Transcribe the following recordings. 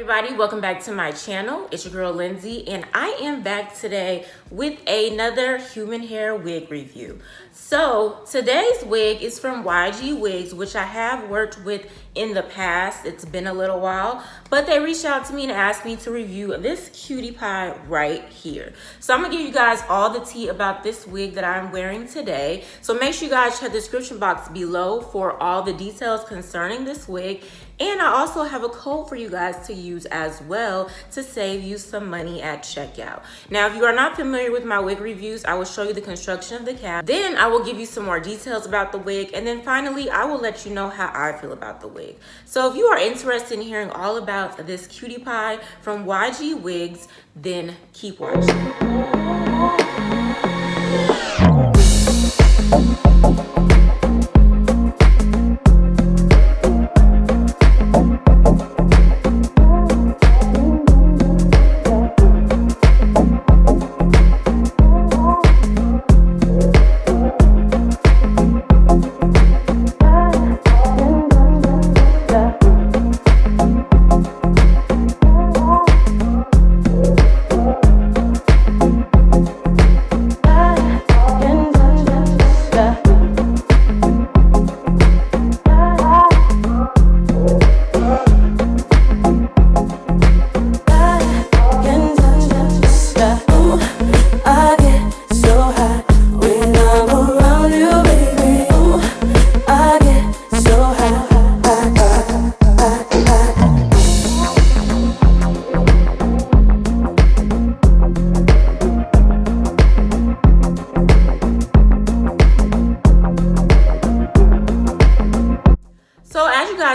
everybody, welcome back to my channel. It's your girl Lindsay, and I am back today with another human hair wig review. So today's wig is from YG Wigs, which I have worked with in the past. It's been a little while, but they reached out to me and asked me to review this cutie pie right here. So I'm gonna give you guys all the tea about this wig that I'm wearing today. So make sure you guys check the description box below for all the details concerning this wig. And I also have a code for you guys to use as well to save you some money at checkout. Now, if you are not familiar with my wig reviews, I will show you the construction of the cap. Then I will give you some more details about the wig. And then finally, I will let you know how I feel about the wig. So if you are interested in hearing all about this cutie pie from YG Wigs, then keep watching.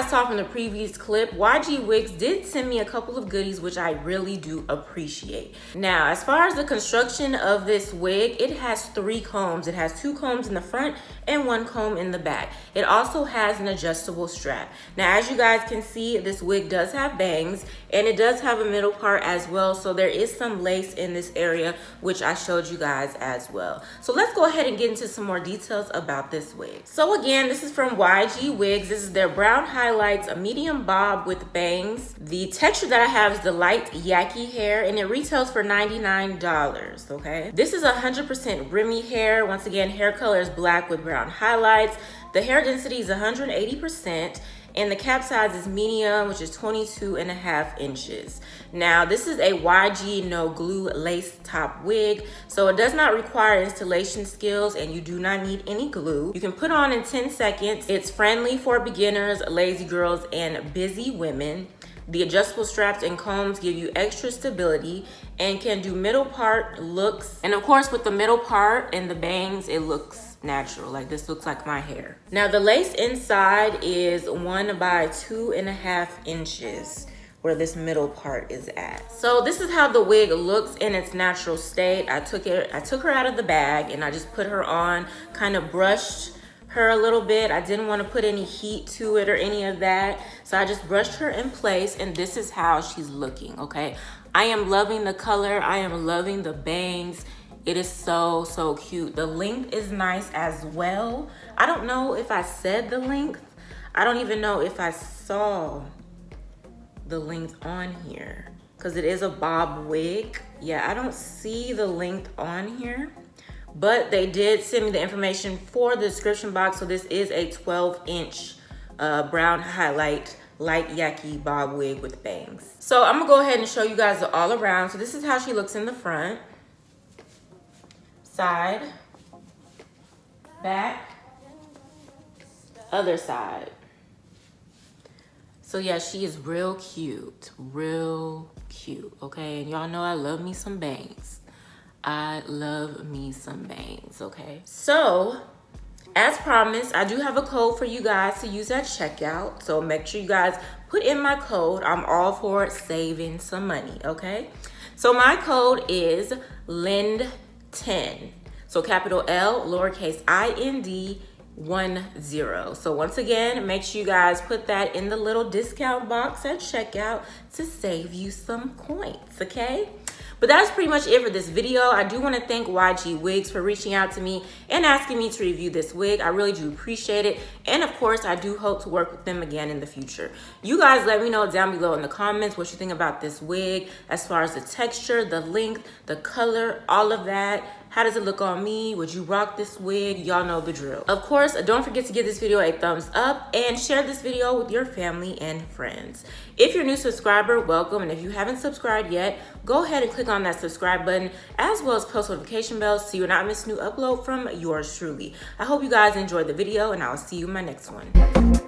Saw from the previous clip, YG Wigs did send me a couple of goodies, which I really do appreciate. Now, as far as the construction of this wig, it has 3 combs. It has 2 combs in the front and 1 comb in the back. It also has an adjustable strap. Now, as you guys can see, this wig does have bangs, and it does have a middle part as well, so there is some lace in this area, which I showed you guys as well. So let's go ahead and get into some more details about this wig. So again, this is from YG Wigs. This is their brown highlights, a medium bob with bangs. The texture that I have is the light Yaki hair, and it retails for $99, okay? This is 100% Remy hair. Once again, hair color is black with brown highlights. The hair density is 180%. And the cap size is medium, which is 22.5 inches. Now, this is a YG no glue lace top wig, so it does not require installation skills and you do not need any glue. You can put on in 10 seconds. It's friendly for beginners, lazy girls, and busy women. The adjustable straps and combs give you extra stability and can do middle part looks. And of course, with the middle part and the bangs, it looks natural. Like, this looks like my hair. Now, the lace inside is 1 by 2.5 inches where this middle part is at. So this is how the wig looks in its natural state. I took her out of the bag and I just put her on, kind of brushed her a little bit. I didn't want to put any heat to it or any of that. So I just brushed her in place, and this is how she's looking, okay? I am loving the color. I am loving the bangs. It is so, so cute. The length is nice as well. I don't know if I said the length. I don't even know if I saw the length on here because it is a bob wig. Yeah, I don't see the length on here, but they did send me the information for the description box. So this is a 12-inch brown highlight light Yaki bob wig with bangs. So I'm gonna go ahead and show you guys the all around. So this is how she looks in the front. Side, back, other side. So yeah, she is real cute, okay? And y'all know I love me some bangs. I love me some bangs, okay? So, as promised, I do have a code for you guys to use at checkout. So make sure you guys put in my code. I'm all for saving some money, okay? So my code is LIND10. So capital L, lowercase IND, So once again, make sure you guys put that in the little discount box at checkout to save you some coins, okay? But that's pretty much it for this video. I do want to thank YG Wigs for reaching out to me and asking me to review this wig. I really do appreciate it. And of course, I do hope to work with them again in the future. You guys let me know down below in the comments what you think about this wig as far as the texture, the length, the color, all of that. How does it look on me? Would you rock this wig? Y'all know the drill. Of course, don't forget to give this video a thumbs up and share this video with your family and friends. If you're a new subscriber, welcome. And if you haven't subscribed yet, go ahead and click on that subscribe button as well as post notification bell so you'll not miss a new upload from yours truly. I hope you guys enjoyed the video and I'll see you in my next one.